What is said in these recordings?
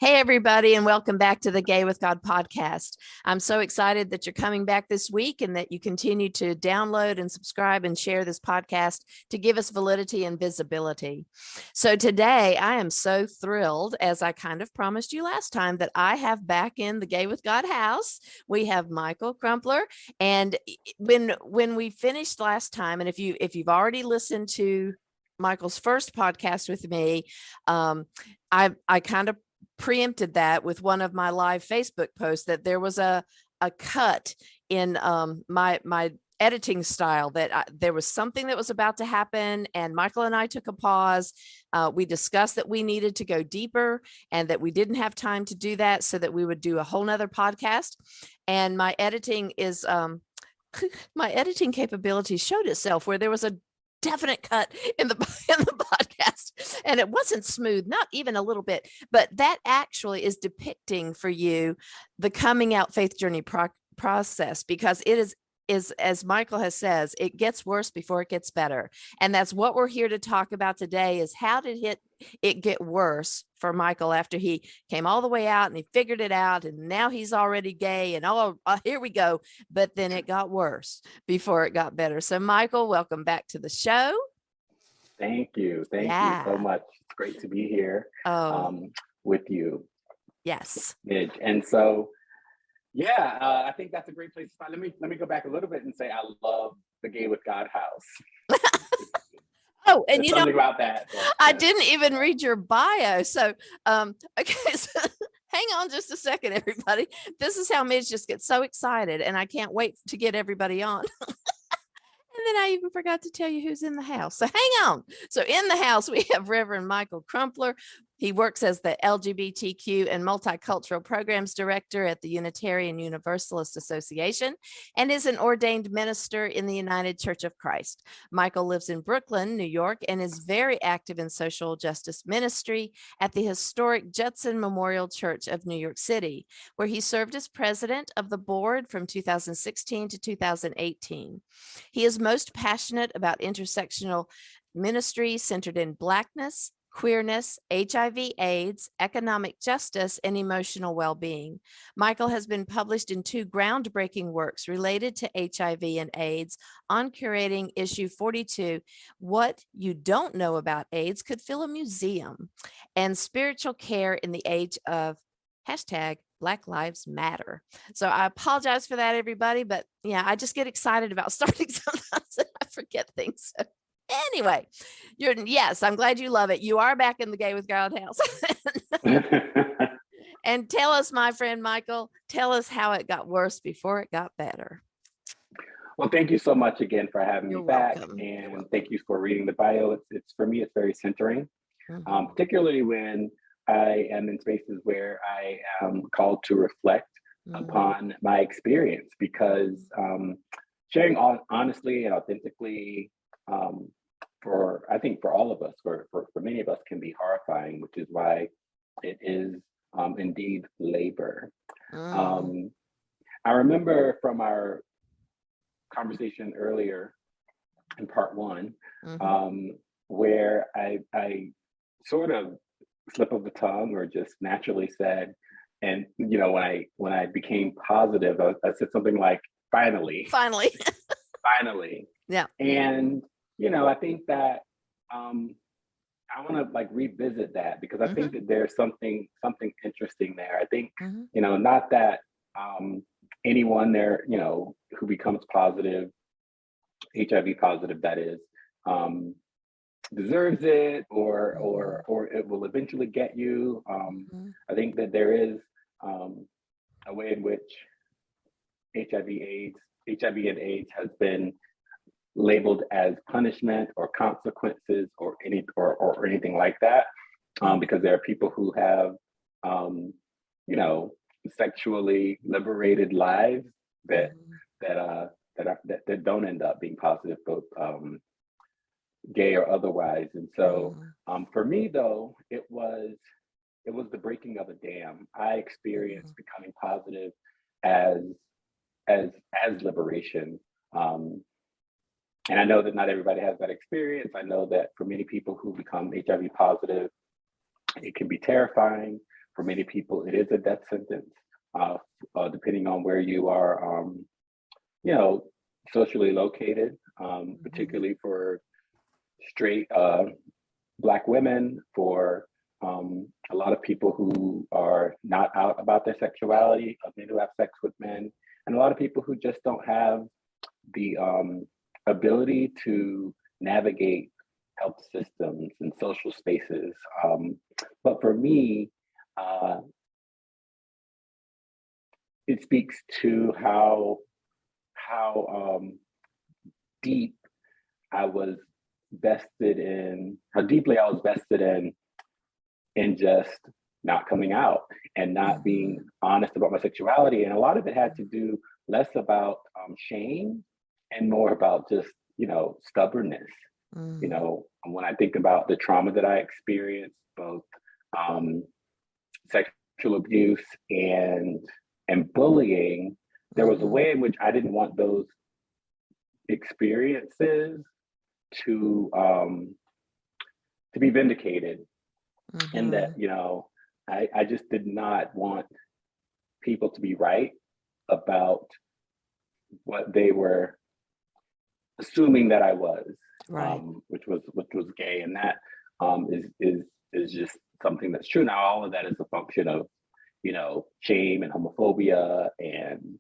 Hey, everybody, and welcome back to the Gay with God podcast. I'm so excited that you're coming back this week and that you continue to download and subscribe and share this podcast to give us validity and visibility. So today I am so thrilled, as I kind of promised you last time, that I have back in the Gay with God house. We have Michael Crumpler. And when we finished last time, and if you've already listened to Michael's first podcast with me, I kind of preempted that with one of my live Facebook posts that there was a cut in my editing style, that there was something that was about to happen, and Michael and I took a pause. We discussed that we needed to go deeper and that we didn't have time to do that, so that we would do a whole nother podcast. And my editing is my editing capabilities showed itself where there was a definite cut in the podcast, and it wasn't smooth, not even a little bit, but that actually is depicting for you the coming out faith journey process, because it is as Michael has says, it gets worse before it gets better. And that's what we're here to talk about today, is how did it get worse for Michael after he came all the way out and he figured it out, and now he's already gay, and here we go. But then it got worse before it got better. So Michael, welcome back to the show. Thank you. Thank you so much. It's great to be here with you. Yes. Midge. And so, I think that's a great place to start. Let me go back a little bit and say I love the Gay with God house. Oh, and there's something about that. I didn't even read your bio. So, okay, so hang on just a second, everybody. This is how Midge just gets so excited, and I can't wait to get everybody on. And then I even forgot to tell you who's in the house. So hang on. So in the house, we have Reverend Michael Crumpler. He works as the LGBTQ and Multicultural Programs Director at the Unitarian Universalist Association and is an ordained minister in the United Church of Christ. Michael lives in Brooklyn, New York, and is very active in social justice ministry at the historic Judson Memorial Church of New York City, where he served as president of the board from 2016 to 2018. He is most passionate about intersectional ministry centered in blackness, queerness, HIV/AIDS, economic justice, and emotional well-being. Michael has been published in 2 groundbreaking works related to HIV and AIDS: OnCurating issue 42, What You Don't Know About AIDS Could Fill a Museum, and Spiritual Care in the Age of Black Lives Matter. So I apologize for that, everybody, but yeah, I just get excited about starting sometimes and I forget things. So anyway, yes, I'm glad you love it. You are back in the Gay with God house. And tell us, my friend Michael, tell us how it got worse before it got better. Well, thank you so much again for having You're me back, welcome. and thank you for reading the bio. It's for me, it's very centering, particularly when I am in spaces where I am called to reflect upon my experience, because sharing honestly and authentically, I think for all of us, for many of us, can be horrifying, which is why it is indeed labor. I remember from our conversation earlier in part 1, where I sort of slip of the tongue or just naturally said, and when I became positive, I said something like, finally. Yeah. And I think that I want to revisit that, because I think that there's something interesting there. I think not that anyone there who becomes positive, HIV positive, that is, deserves it, or it will eventually get you. I think that there is a way in which HIV and AIDS has been labeled as punishment or consequences or anything like that, because there are people who have sexually liberated lives that don't end up being positive, both gay or otherwise. And so for me, though, it was the breaking of a dam. I experienced becoming positive as liberation. And I know that not everybody has that experience. I know that for many people who become HIV positive, it can be terrifying. for many people, it is a death sentence, depending on where you are, you know, socially located, particularly for straight Black women, for a lot of people who are not out about their sexuality, men who have sex with men, and a lot of people who just don't have the ability to navigate health systems and social spaces. But for me, it speaks to how deep I was vested in, how deeply I was vested in just not coming out and not being honest about my sexuality. And a lot of it had to do less about shame and more about just, you know, stubbornness. You know, when I think about the trauma that I experienced, both sexual abuse and bullying, there was a way in which I didn't want those experiences to be vindicated. And that, you know, I just did not want people to be right about what they were assuming that I was, Right. which was gay, and that is just something that's true. Now, all of that is a function of, you know, shame and homophobia and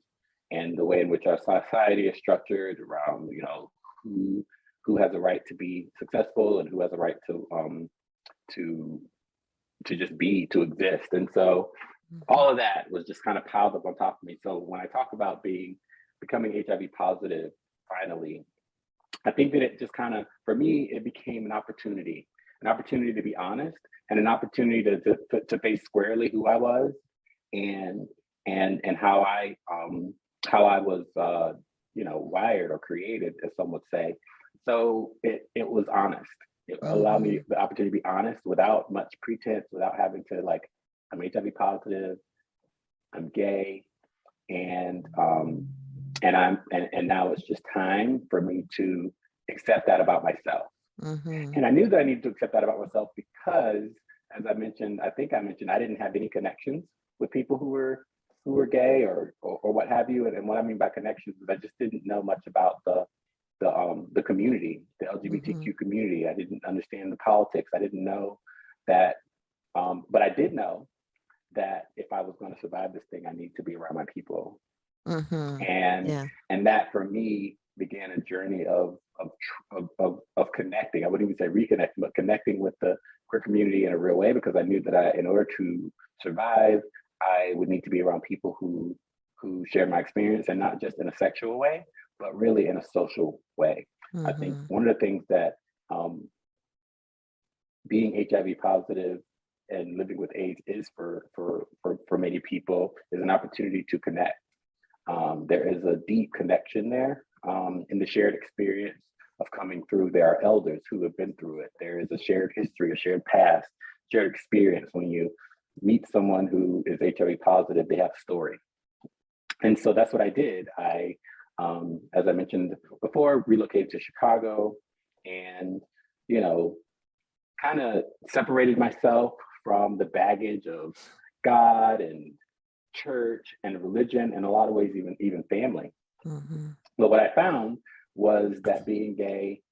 the way in which our society is structured around, you know, who has a right to be successful and who has a right to just be, to exist. And so all of that was just kind of piled up on top of me. So when I talk about becoming HIV positive, finally, I think that it just kind of, for me, it became an opportunity to be honest, and an opportunity to face squarely who I was and how I was, you know, wired or created, as some would say. So it was honest. It allowed me the opportunity to be honest without much pretense, without having to, like, I'm HIV positive, I'm gay, and now it's just time for me to accept that about myself. And I knew that I needed to accept that about myself because, as I mentioned, I didn't have any connections with people who were gay or what have you. And what I mean by connections is I just didn't know much about the community, the LGBTQ community. I didn't understand the politics. I didn't know that, but I did know that if I was going to survive this thing, I need to be around my people. And that for me began a journey of connecting. I wouldn't even say reconnecting, but connecting with the queer community in a real way, because I knew that in order to survive, I would need to be around people who shared my experience, and not just in a sexual way, but really in a social way. I think one of the things that being HIV positive and living with AIDS is for many people is an opportunity to connect. There is a deep connection there in the shared experience of coming through. There are elders who have been through it. There is a shared history, a shared past, shared experience. When you meet someone who is HIV positive, they have a story. And so that's what I did. I, as I mentioned before, relocated to Chicago and, you know, kind of separated myself from the baggage of God and church and religion, in a lot of ways, even family. But what I found was that being gay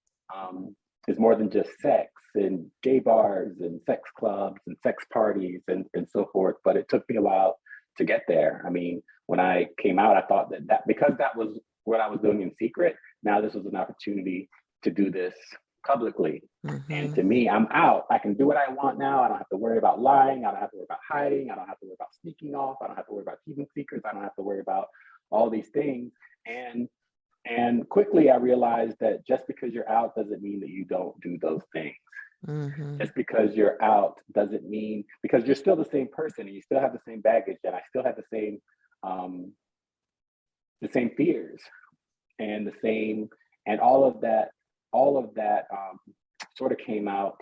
is more than just sex and gay bars and sex clubs and sex parties and so forth. But it took me a while to get there. I mean, when I came out, I thought that because that was what I was doing in secret, now this was an opportunity to do this publicly. And to me, I'm out. I can do what I want now. I don't have to worry about lying. I don't have to worry about hiding. I don't have to worry about sneaking off. I don't have to worry about keeping secrets. I don't have to worry about all these things. And quickly I realized that just because you're out doesn't mean that you don't do those things. Just because you're out doesn't mean, because you're still the same person and you still have the same baggage, and I still have the same fears and all of that sort of came out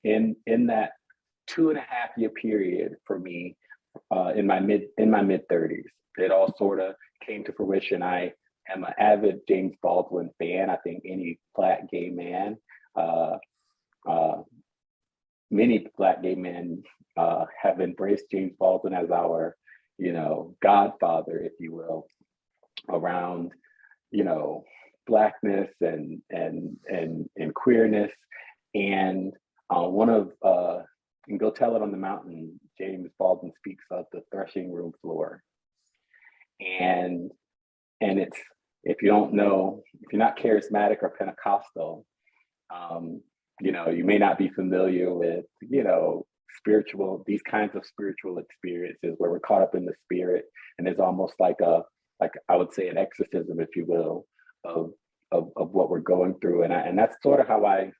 in that 2.5 year period for me in my mid 30s. It all sort of came to fruition. I am an avid James Baldwin fan. I think any Black gay man many Black gay men have embraced James Baldwin as our, godfather, if you will, around, Blackness and queerness. And and Go Tell It on the Mountain, James Baldwin speaks of the threshing room floor. And it's, if you don't know, if you're not charismatic or Pentecostal, you may not be familiar with, these kinds of spiritual experiences where we're caught up in the spirit, and there's almost like I would say an exorcism, if you will, of what we're going through. And that's sort of how I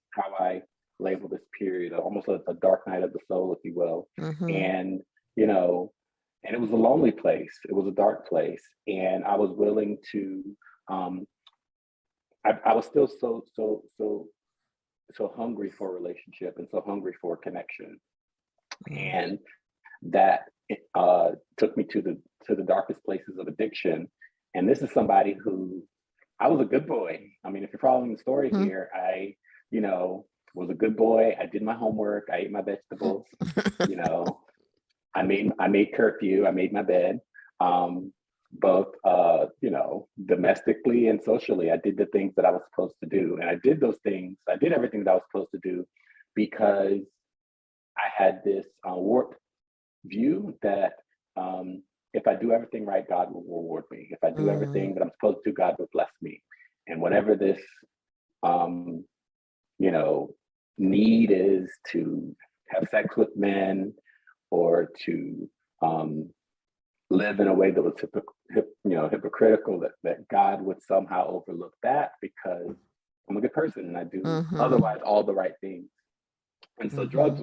label this period, almost a dark night of the soul, if you will. And, and it was a lonely place. It was a dark place. And I was willing to, I was still so hungry for a relationship and so hungry for connection. And that took me to the darkest places of addiction. And this is somebody who, I was a good boy. I mean, if you're following the story here, I, was a good boy. I did my homework. I ate my vegetables. I made curfew. I made my bed. Both, domestically and socially. I did the things that I was supposed to do. And I did those things. I did everything that I was supposed to do because I had this warped view that if I do everything right, God will reward me. If I do everything that I'm supposed to do, God will bless me. And whatever this, need is to have sex with men or to live in a way that was hypocritical, that God would somehow overlook that because I'm a good person and I do otherwise all the right things. And so drugs,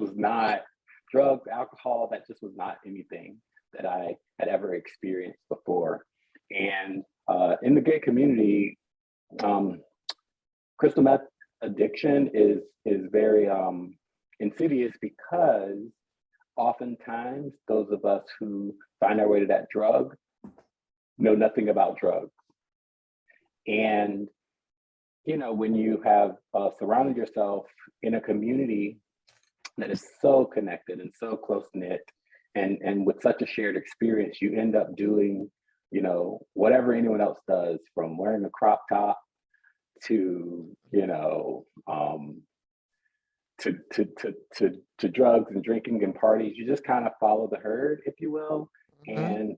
alcohol, that just was not anything that I had ever experienced before. And in the gay community, crystal meth addiction is very insidious because oftentimes those of us who find our way to that drug know nothing about drugs. And, when you have surrounded yourself in a community that is so connected and so close-knit and with such a shared experience, you end up doing, whatever anyone else does, from wearing a crop top to, to drugs and drinking and parties. You just kind of follow the herd, if you will. And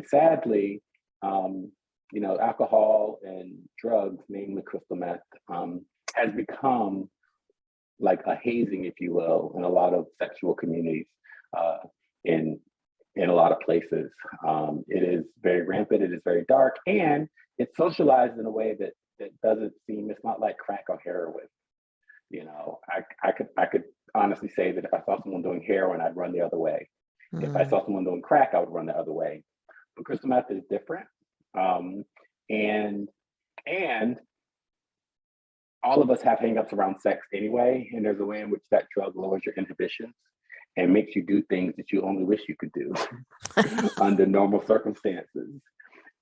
sadly, alcohol and drugs, namely crystal meth, has become like a hazing, if you will, in a lot of sexual communities, in a lot of places. It is very rampant, it is very dark, and it's socialized in a way that doesn't seem, it's not like crack or heroin. I could honestly say that if I saw someone doing heroin, I'd run the other way. If I saw someone doing crack, I would run the other way. But crystal meth is different. And all of us have hangups around sex anyway, and there's a way in which that drug lowers your inhibitions and makes you do things that you only wish you could do under normal circumstances.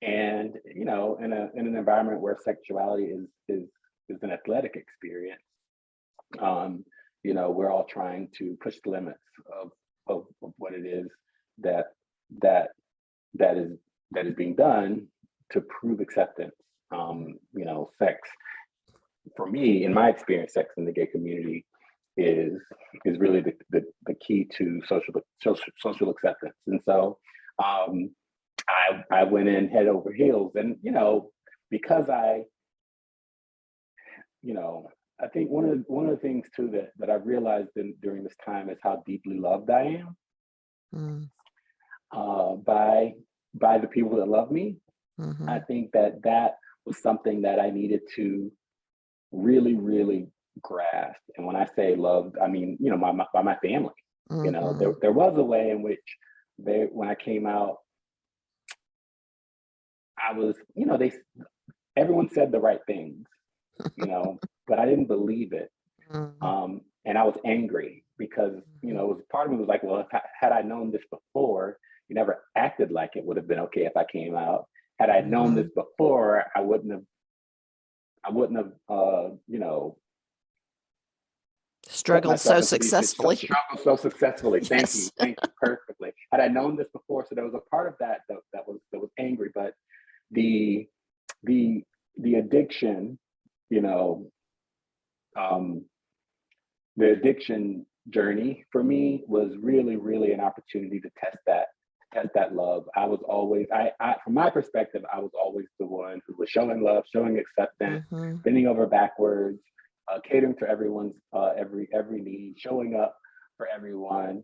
And in an environment where sexuality is an athletic experience, we're all trying to push the limits of what it is that is being done to prove acceptance. Sex, for me, in my experience, sex in the gay community is really the key to social acceptance. And so I went in head over heels, and because I think one of the things too that I've realized during this time is how deeply loved I am by the people that love me. I think that was something that I needed to really, really grasp. And when I say loved, I mean, by my family. There was a way in which when I came out, I was, everyone said the right things, but I didn't believe it. And I was angry because, it was part of me was like, well, had I known this before, you never acted like it would have been okay if I came out. Had I known this before, I wouldn't have, Struggled so successfully. successfully. So successfully. Thank you. Yes. Thank you perfectly. Had I known this before, so there was a part of that was angry, but the addiction, you know, the addiction journey for me was really, really an opportunity to test that love. I was always, from my perspective, I was always the one who was showing love, showing acceptance, bending over backwards, catering to everyone's every need, showing up for everyone,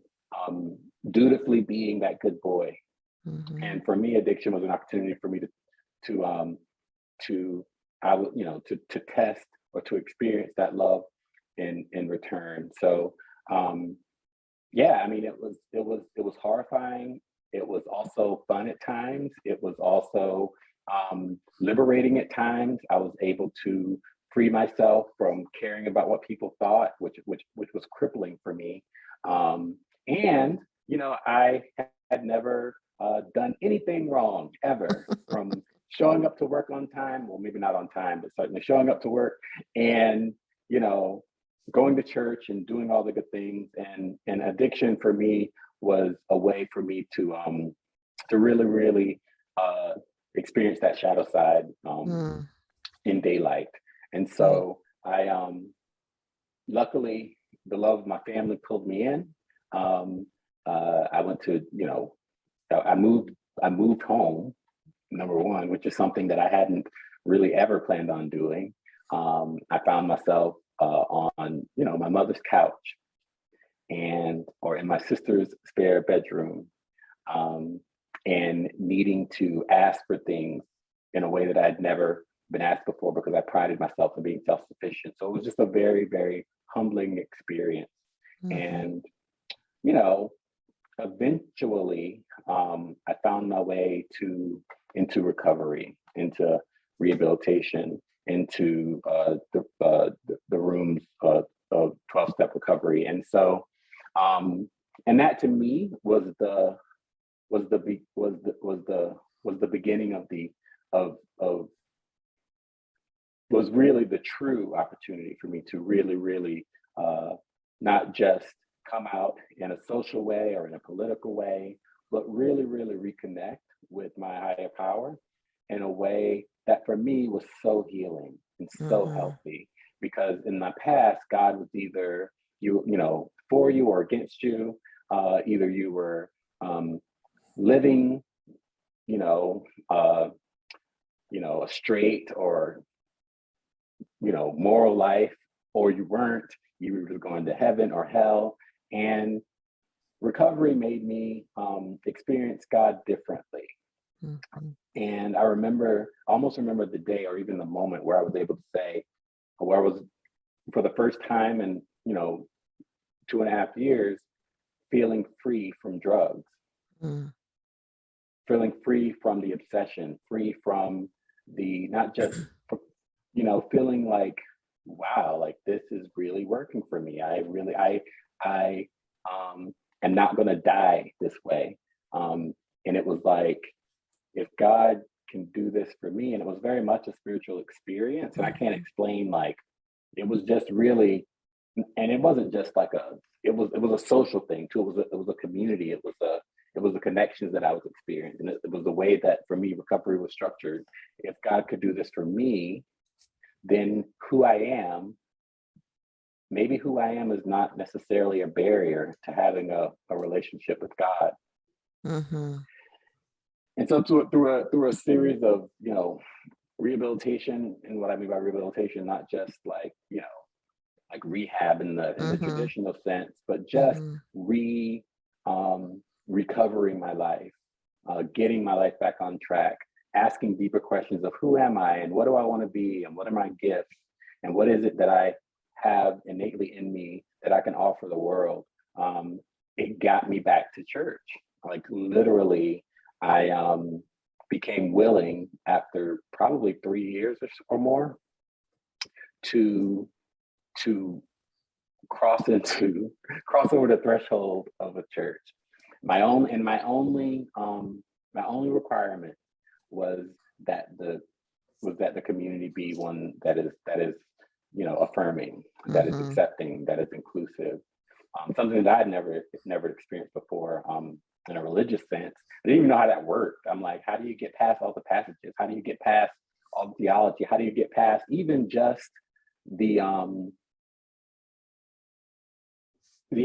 dutifully being that good boy. And for me, addiction was an opportunity for me to test or to experience that love in return. So yeah, I mean, it was horrifying. It was also fun at times. It was also liberating at times. I was able to free myself from caring about what people thought, which was crippling for me. And you know, I had never done anything wrong ever, from showing up to work on time. Well, maybe not on time, but certainly showing up to work, and you know, going to church and doing all the good things. And addiction for me was a way for me to really, really experience that shadow side in daylight. And so I luckily, the love of my family pulled me in. I went to, you know, I moved home, number one, which is something that I hadn't really ever planned on doing. I found myself on, you know, my mother's couch or in my sister's spare bedroom, and needing to ask for things in a way that I'd never been asked before, because I prided myself in being self-sufficient. So it was just a very, very humbling experience. And, you know, eventually, I found my way into recovery, into rehabilitation, into the rooms of 12-step recovery. And so, and that to me was the beginning was really the true opportunity for me to really, really not just come out in a social way or in a political way, but really, really reconnect with my higher power in a way that for me was so healing and so healthy. Because in my past, God was either you know, for you or against you. Either you were living, you know, a straight or, you know, moral life, or you weren't. You were going to heaven or hell. And recovery made me experience God differently. And I almost remember the day or even the moment where I was able to say, where I was for the first time in, you know, 2.5 years, feeling free from drugs, feeling free from the obsession, free from the, not just, you know, feeling like, wow, like this is really working for me. I am not going to die this way. And it was like, if God can do this for me, and it was very much a spiritual experience, and I can't explain, like, it was just really, and it wasn't just like it was a social thing too. It was a community. It was the connections that I was experiencing. It was the way that for me recovery was structured. If God could do this for me, then maybe who I am is not necessarily a barrier to having a relationship with God. And so through a series of, you know, rehabilitation, and what I mean by rehabilitation, not just like, you know, like rehab in the traditional sense, but just recovering my life, getting my life back on track, asking deeper questions of who am I and what do I want to be and what are my gifts and what is it that I have innately in me that I can offer the world. It got me back to church. Like literally, I became willing after probably 3 years or more to cross over the threshold of a church. My only requirement was that the community be one that is affirming, that is accepting, that is inclusive. Something that I'd never experienced before in a religious sense. I didn't even know how that worked. I'm like, how do you get past all the passages? How do you get past all the theology? How do you get past even just the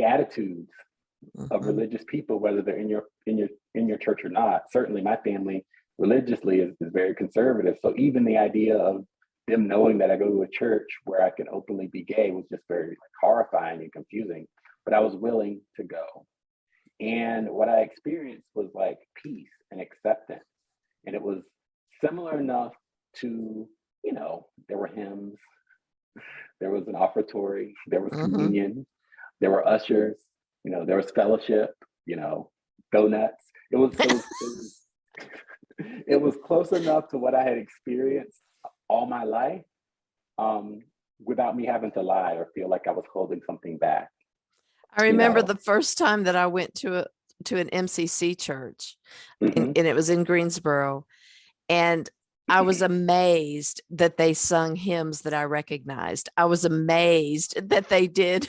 attitudes of religious people, whether they're in your church or not? Certainly, my family religiously is very conservative. So even the idea of them knowing that I go to a church where I can openly be gay was just very horrifying and confusing. But I was willing to go. And what I experienced was like peace and acceptance. And it was similar enough to, there were hymns, there was an offertory, there was communion, there were ushers, there was fellowship, donuts. It was close enough to what I had experienced all my life, without me having to lie or feel like I was holding something back. I remember the first time that I went to an MCC church, and it was in Greensboro, and I was amazed that they sung hymns that I recognized. I was amazed that they did,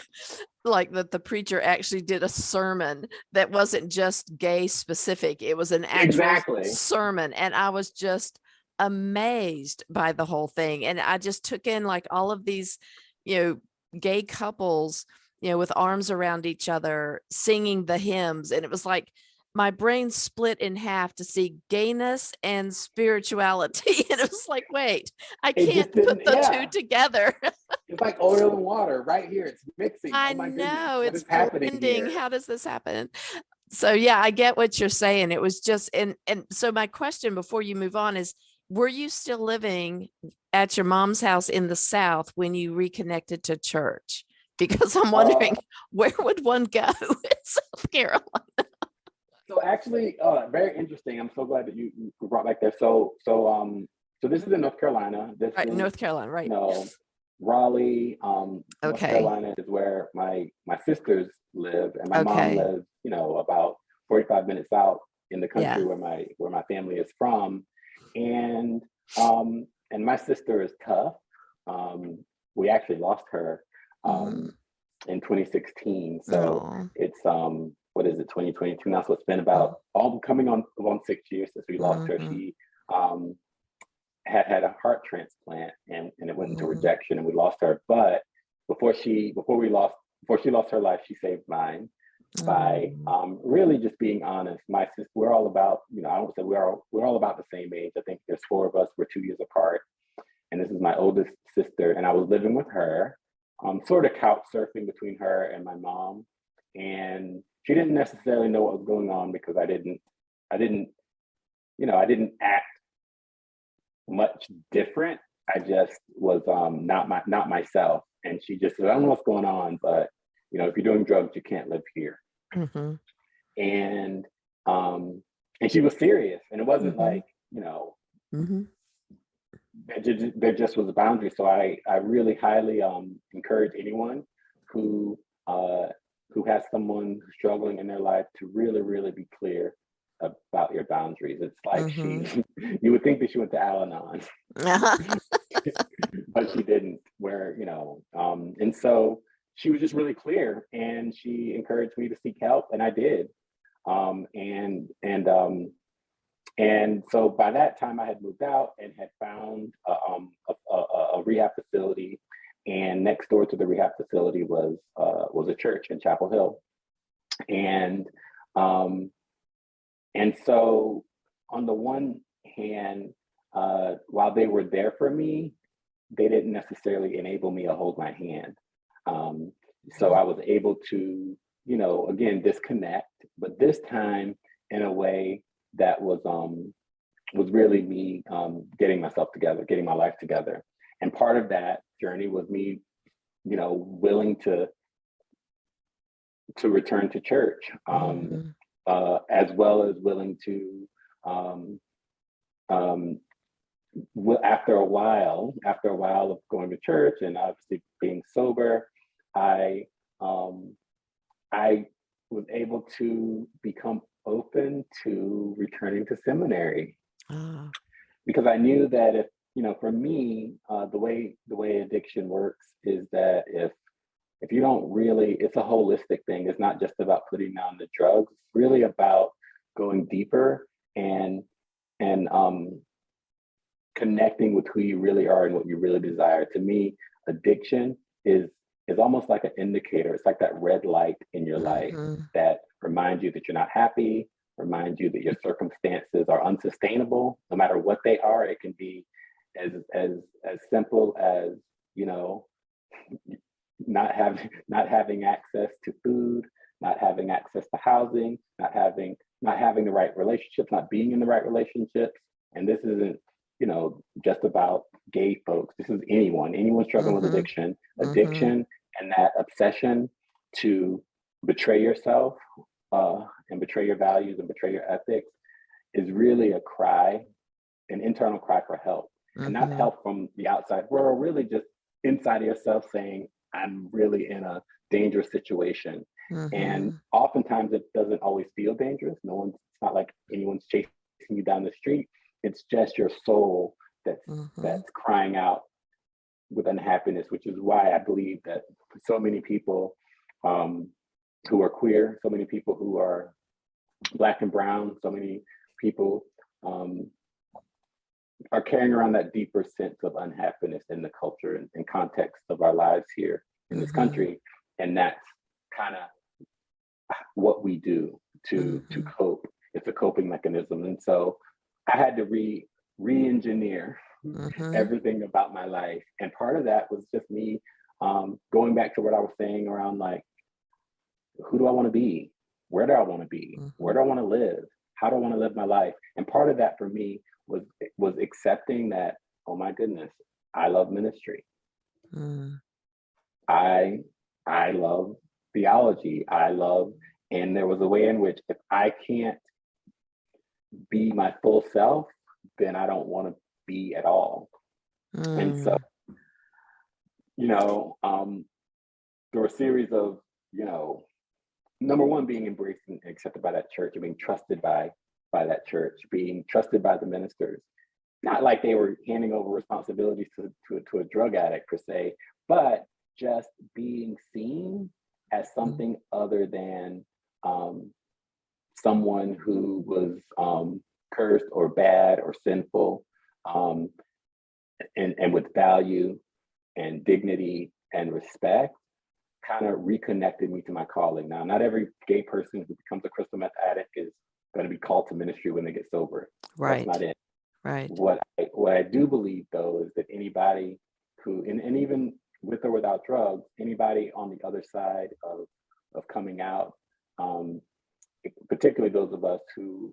like that the preacher actually did a sermon that wasn't just gay specific. It was an actual sermon, and I was just amazed by the whole thing. And I just took in like all of these, gay couples, with arms around each other, singing the hymns. And it was like my brain split in half to see gayness and spirituality. And it was like, wait, I can't put the two together. It's like oil and water right here. It's mixing. I know, it's blending. How does this happen? So yeah, I get what you're saying. It was just, and so my question before you move on is, were you still living at your mom's house in the South when you reconnected to church? Because I'm wondering, where would one go in South Carolina? So actually, very interesting. I'm so glad that you brought back there. So this is in North Carolina. This is, North Carolina, right? Raleigh, North Carolina is where my sisters live, and my mom lives, about 45 minutes out in the country where my family is from, and my sister is tough. We actually lost her in 2016. So it's what is it, 2022 now? So it's been about coming on 6 years since we lost her. She had a heart transplant and it went into rejection, and we lost her. But before she lost her life, she saved mine by really just being honest. My sister, we're all about, I don't say we're all about the same age. I think there's 4 of us. We're 2 years apart. And this is my oldest sister, and I was living with her, sort of couch surfing between her and my mom. And she didn't necessarily know what was going on because I didn't act much different. I just was not myself. And she just said, I don't know what's going on, but if you're doing drugs, you can't live here. And she was serious, and it wasn't like, there just was a boundary. So I really highly encourage anyone who has someone struggling in their life to really, really be clear about your boundaries. It's like you would think that she went to Al-Anon, but she didn't. And so she was just really clear, and she encouraged me to seek help, and I did. And so by that time, I had moved out and had found a rehab facility, and next door to the rehab facility was a church in Chapel Hill, and so on the one hand, while they were there for me, they didn't necessarily enable me to hold my hand. So I was able to, again, disconnect, but this time in a way that was really me getting myself together, getting my life together. And part of that journey was me, willing to return to church, as well as willing to, after a while of going to church and obviously being sober, I was able to become open to returning to seminary, because I knew that for me, the way addiction works is that if you don't really, it's a holistic thing. It's not just about putting down the drugs. It's really about going deeper and connecting with who you really are and what you really desire. To me, addiction is almost like an indicator. It's like that red light in your life that reminds you that you're not happy, reminds you that your circumstances are unsustainable, no matter what they are. It can be as simple as, not having access to food, not having access to housing, not having the right relationships, not being in the right relationships. And this isn't, just about gay folks. This is anyone struggling with addiction, and that obsession to betray yourself and betray your values and betray your ethics is really a cry, an internal cry for help. And not help from the outside world, really just inside of yourself saying, I'm really in a dangerous situation. And oftentimes it doesn't always feel dangerous. It's not like anyone's chasing you down the street. It's just your soul that's crying out with unhappiness, which is why I believe that so many people who are queer, so many people who are Black and brown, so many people are carrying around that deeper sense of unhappiness in the culture and context of our lives here in this country. And that's kind of what we do to cope. It's a coping mechanism. And so I had to re-engineer everything about my life. And part of that was just me going back to what I was saying around, like, who do I want to be? Where do I want to be? Where do I want to live? How do I want to live my life? And part of that for me was accepting that, oh my goodness, I love ministry. I love theology. And there was a way in which if I can't be my full self, then I don't want to be at all. And so, there were a series of, number one, being embraced and accepted by that church and being trusted by that church, being trusted by the ministers. Not like they were handing over responsibilities to a drug addict per se, but just being seen as something other than someone who was cursed or bad or sinful, and with value and dignity and respect, kind of reconnected me to my calling. Now, not every gay person who becomes a crystal meth addict is going to be called to ministry when they get sober. Right. That's not it. Right. What I do believe, though, is that anybody who, and even with or without drugs, anybody on the other side of coming out, particularly those of us who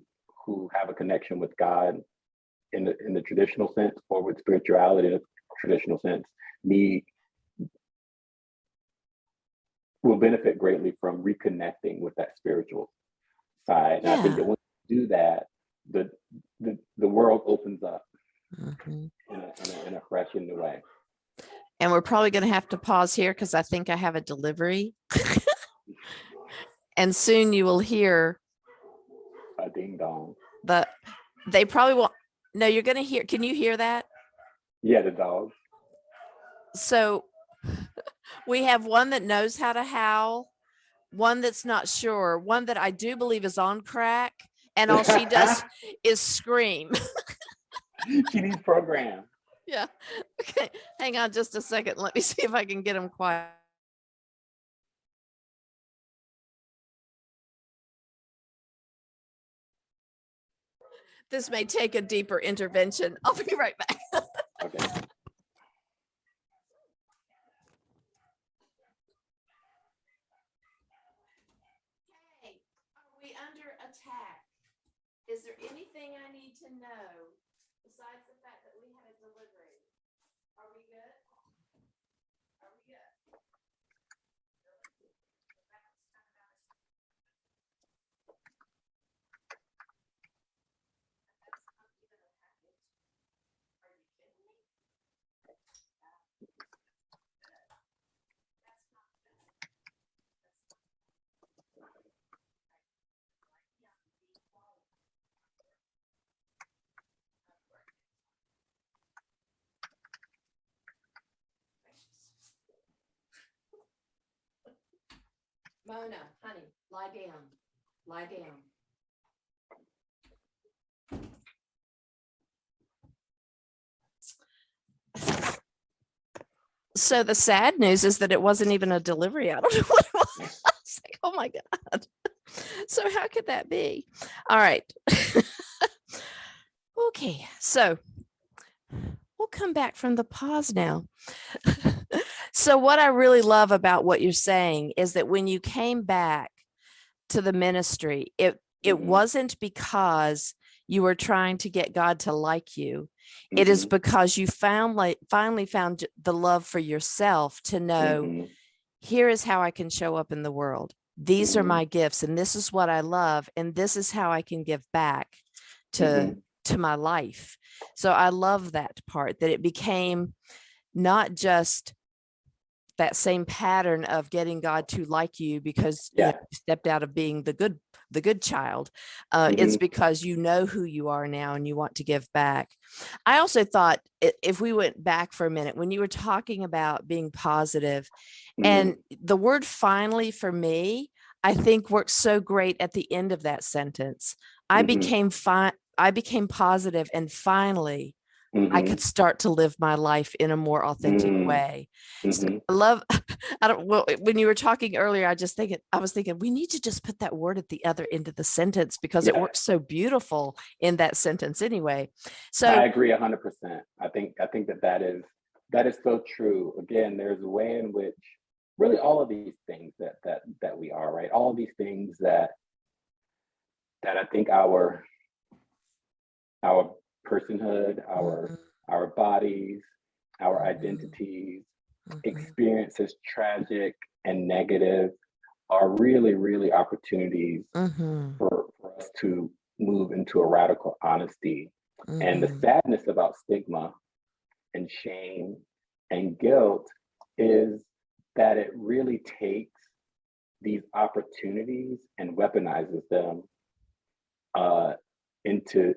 have a connection with God in the traditional sense, or with spirituality in a traditional sense, will benefit greatly from reconnecting with that spiritual side. And I think that when you do that, the world opens up in a fresh and new way. And we're probably going to have to pause here because I think I have a delivery. And soon you will hear a ding dong. They probably won't. No, you're going to hear. Can you hear that? Yeah, the dog. So we have one that knows how to howl, one that's not sure, one that I do believe is on crack, and all she does is scream. She needs program. Yeah. Okay. Hang on just a second. Let me see if I can get them quiet. This may take a deeper intervention. I'll be right back. Okay. Hey, are we under attack? Is there anything I need to know besides the fact that we had a delivery? Are we good? Are we good? Ramona, honey, lie down. Lie down. So the sad news is that it wasn't even a delivery. I don't know what it was. I was like, oh my God. So how could that be? All right. Okay. So we'll come back from the pause now. So what I really love about what you're saying is that when you came back to the ministry, it wasn't because you were trying to get God to like you. It is because you finally found the love for yourself to know, here is how I can show up in the world. These are my gifts, and this is what I love, and this is how I can give back to my life. So I love that part, that it became not just that same pattern of getting God to like you because you stepped out of being the good child. It's because you know who you are now and you want to give back. I also thought, if we went back for a minute, when you were talking about being positive, and the word finally for me, I think works so great at the end of that sentence. I became positive, and finally I could start to live my life in a more authentic way. So I love, when you were talking earlier, I was thinking we need to just put that word at the other end of the sentence because it works so beautiful in that sentence anyway. So I agree 100%. I think that is so true. Again, there's a way in which really all of these things that we are, right? All of these things that I think our personhood, our bodies, our identities, experiences, tragic and negative, are really, really opportunities for us to move into a radical honesty. And the sadness about stigma and shame and guilt is that it really takes these opportunities and weaponizes them into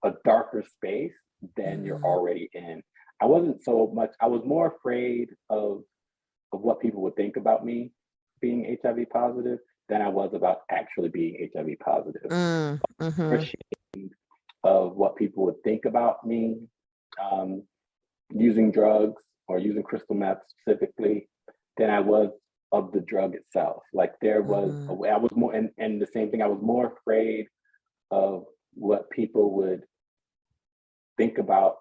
a darker space than you're already in. I was more afraid of what people would think about me being HIV positive than I was about actually being HIV positive. Ashamed of what people would think about me using drugs or using crystal meth specifically than I was of the drug itself. Like there was a way I was more, and the same thing, I was more afraid of what people would think about,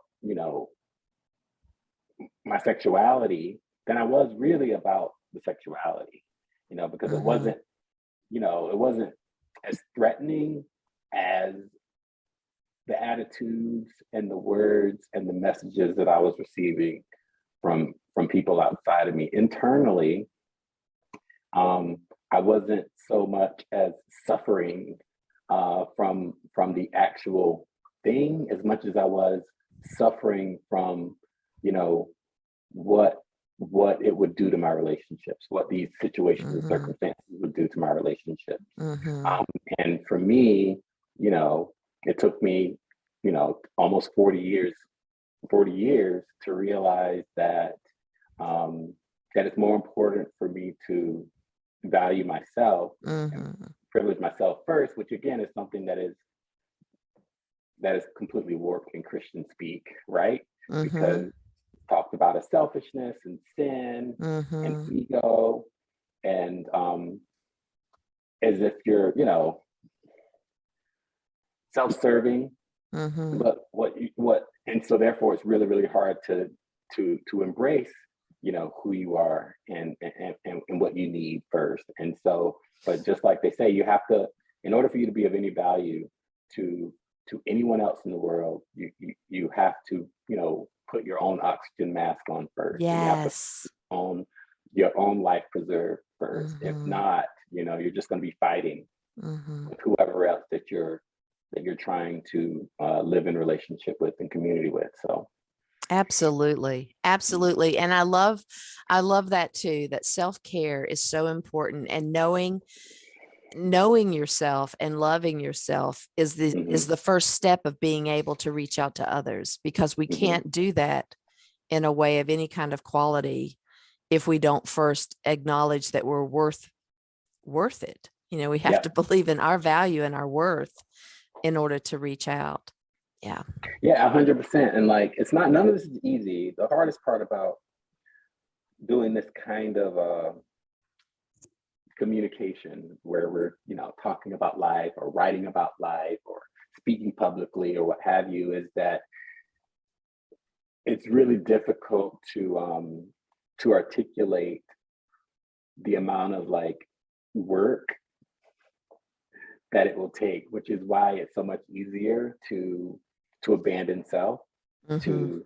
my sexuality than I was really about the sexuality, because it wasn't as threatening as the attitudes and the words and the messages that I was receiving from people outside of me. Internally, I wasn't so much as suffering from the actual thing as much as I was suffering from, what it would do to my relationships, what these situations and circumstances would do to my relationships. And for me, it took me, almost 40 years to realize that that it's more important for me to value myself and privilege myself first, which again is something that is completely warped in Christian speak, right? Because it talked about a selfishness and sin and ego, and as if you're, self-serving. But and so therefore it's really, really hard to embrace, who you are and what you need first. And so, but just like they say, you have to, in order for you to be of any value to anyone else in the world, you have to, put your own oxygen mask on first. Yes. And you have to your own life preserved first. If not, you're just going to be fighting with whoever else that you're trying to live in relationship with and community with. So absolutely. And I love that too, that self-care is so important, and knowing yourself and loving yourself is the first step of being able to reach out to others, because we can't do that in a way of any kind of quality if we don't first acknowledge that we're worth it. You know, we have Yeah. to believe in our value and our worth in order to reach out. Yeah. Yeah, 100%. And like, it's not, none of this is easy. The hardest part about doing this kind of communication where we're, you know, talking about life or writing about life or speaking publicly or what have you, is that it's really difficult to articulate the amount of like work that it will take, which is why it's so much easier to abandon self, Mm-hmm.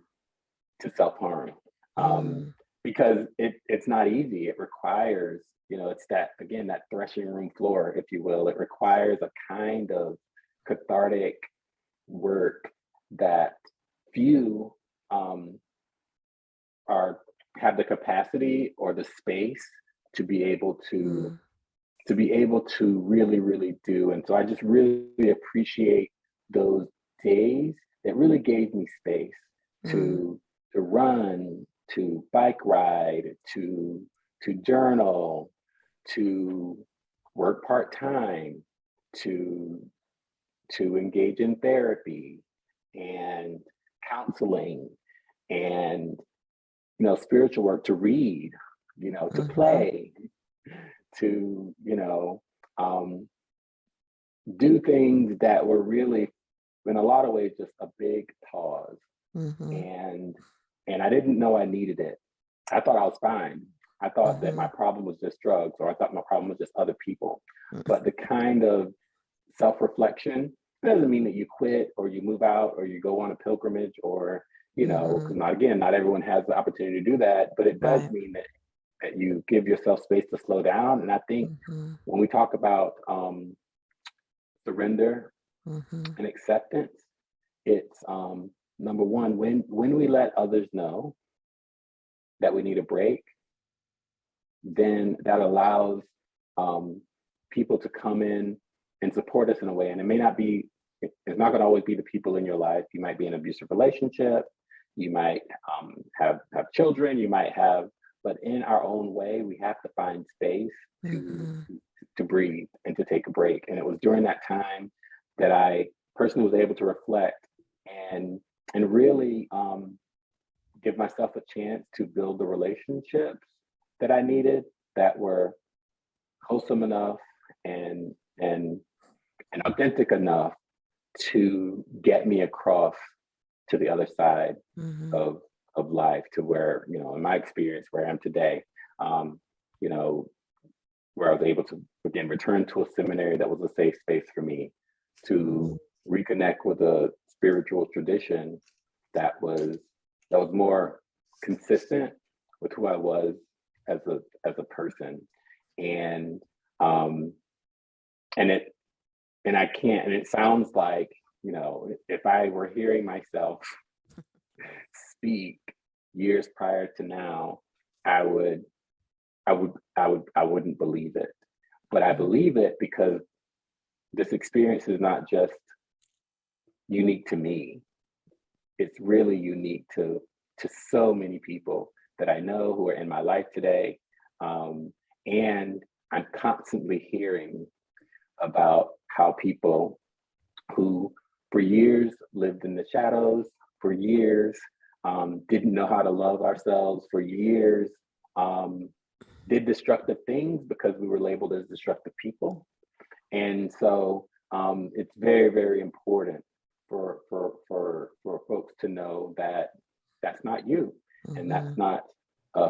to self-harm. Because it's not easy. It requires, you know, it's that, again, that threshing room floor, if you will. It requires a kind of cathartic work that few have the capacity or the space to be able to really do. And so I just really appreciate those days that really gave me space to run, to bike ride, to journal, to work part-time, to engage in therapy and counseling and, you know, spiritual work, to read, you know, to play, to, you know, do things that were really, in a lot of ways, just a big pause. And I didn't know I needed it. I thought I was fine. I thought that my problem was just drugs, or I thought my problem was just other people. But the kind of self-reflection doesn't mean that you quit or you move out or you go on a pilgrimage, or, you know, because not everyone has the opportunity to do that, but it does mean that you give yourself space to slow down. And I think when we talk about surrender and acceptance, it's number one, when we let others know that we need a break, then that allows people to come in and support us in a way. And it may not be, it's not going to always be the people in your life. You might be in an abusive relationship, you might have children, you might have, but in our own way, we have to find space to breathe and to take a break. And it was during that time that I personally was able to reflect and really give myself a chance to build the relationships that I needed, that were wholesome enough and authentic enough to get me across to the other side of life, to where, you know, in my experience, where I am today, you know, where I was able to, again, return to a seminary that was a safe space for me, to reconnect with a spiritual tradition that was more consistent with who I was as a person. And it sounds like, you know, if I were hearing myself speak years prior to now, I wouldn't believe it. But I believe it because this experience is not just unique to me. It's really unique to so many people that I know who are in my life today. And I'm constantly hearing about how people who for years lived in the shadows, for years didn't know how to love ourselves, for years did destructive things because we were labeled as destructive people. And so it's very, very important for folks to know that that's not you, and that's not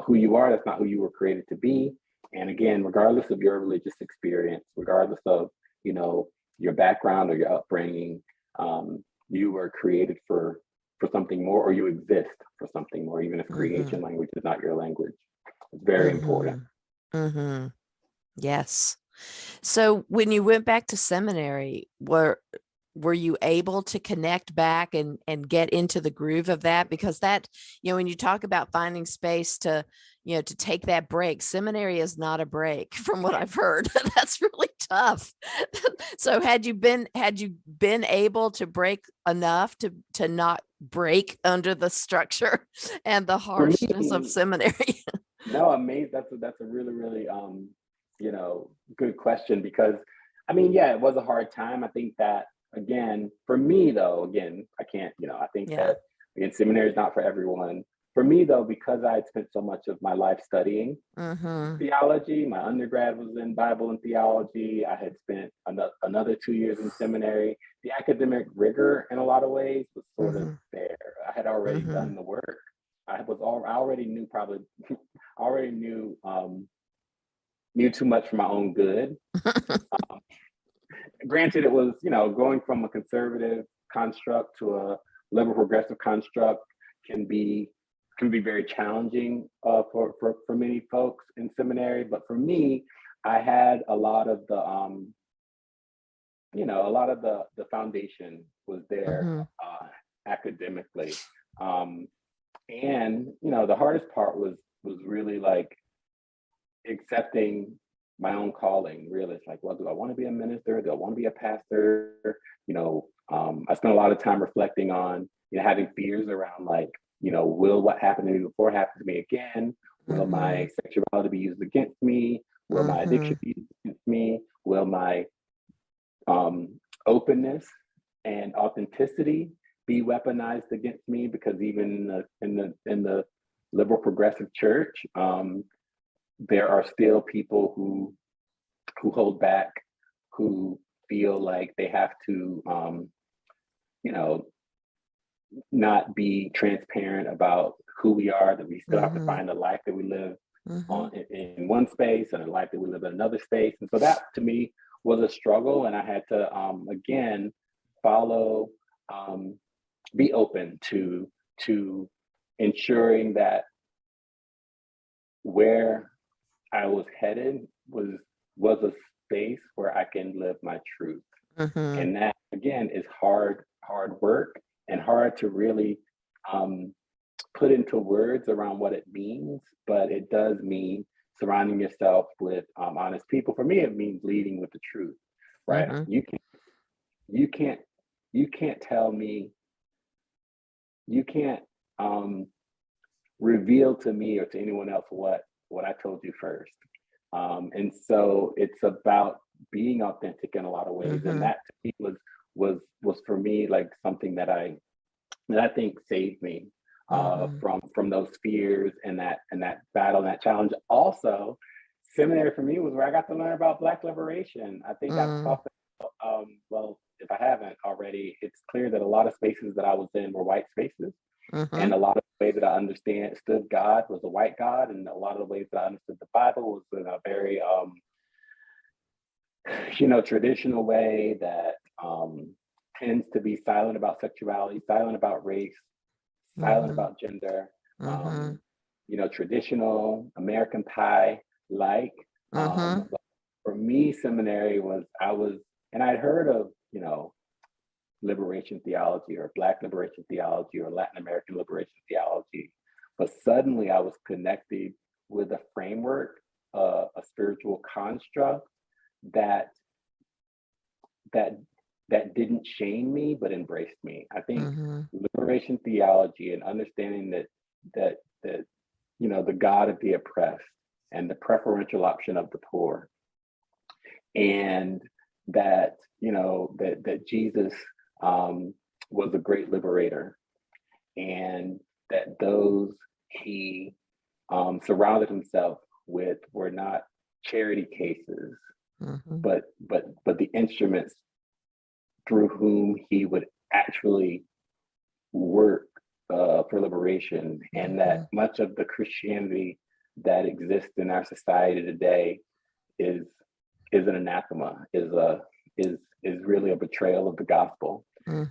who you are. That's not who you were created to be. And again, regardless of your religious experience, regardless of, you know, your background or your upbringing, you were created for something more, or you exist for something more, even if creation language is not your language. It's very important. Yes. So when you went back to seminary, were you able to connect back and get into the groove of that? Because that, you know, when you talk about finding space to, you know, to take that break, seminary is not a break from what I've heard. That's really tough. So had you been able to break enough to not break under the structure and the harshness of seminary? No, amazing. That's a really, really good question, because I mean, yeah, it was a hard time. I think that, again, for me though, again, I can't, I think Yeah. that, again, seminary is not for everyone. For me though, because I had spent so much of my life studying theology, my undergrad was in Bible and theology. I had spent another 2 years in seminary. The academic rigor in a lot of ways was sort of there. I had already done the work. I already knew already knew too much for my own good. Granted, it was, going from a conservative construct to a liberal progressive construct can be very challenging for many folks in seminary. But for me, I had a lot of the the foundation was there academically. And the hardest part was really like accepting my own calling. Really, it's like, well, do I want to be a minister? Do I want to be a pastor? I spent a lot of time reflecting on, having fears around, like, will what happened to me before happen to me again? Will my sexuality be used against me? Will my addiction be used against me? Will my openness and authenticity be weaponized against me? Because even in the liberal progressive church, there are still people who hold back, who feel like they have to, not be transparent about who we are, that we still have to find a life that we live in one space and a life that we live in another space. And so that to me was a struggle. And I had to, again, be open to ensuring that where I was headed was a space where I can live my truth. And that, again, is hard work, and hard to really put into words around what it means. But it does mean surrounding yourself with honest people. For me, it means leading with the truth, right? You can't tell me, you can't reveal to me or to anyone else what I told you first. And so it's about being authentic in a lot of ways. And that to me was for me like something that I think saved me from those fears and that battle and that challenge. Also, seminary for me was where I got to learn about Black liberation. I think I've talked about, well, if I haven't already, it's clear that a lot of spaces that I was in were white spaces. And a lot of the way that I understood God was a white God, and a lot of the ways that I understood the Bible was in a very, traditional way that tends to be silent about sexuality, silent about race, silent about gender, traditional American Pie like. For me, seminary was, and I'd heard of, liberation theology or Black liberation theology or Latin American liberation theology. But suddenly I was connected with a framework, a spiritual construct that didn't shame me, but embraced me. I think liberation theology and understanding that the God of the oppressed and the preferential option of the poor, and that that Jesus was a great liberator, and that those he surrounded himself with were not charity cases, but the instruments through whom he would actually work for liberation, and that much of the Christianity that exists in our society today is an anathema, is really a betrayal of the gospel.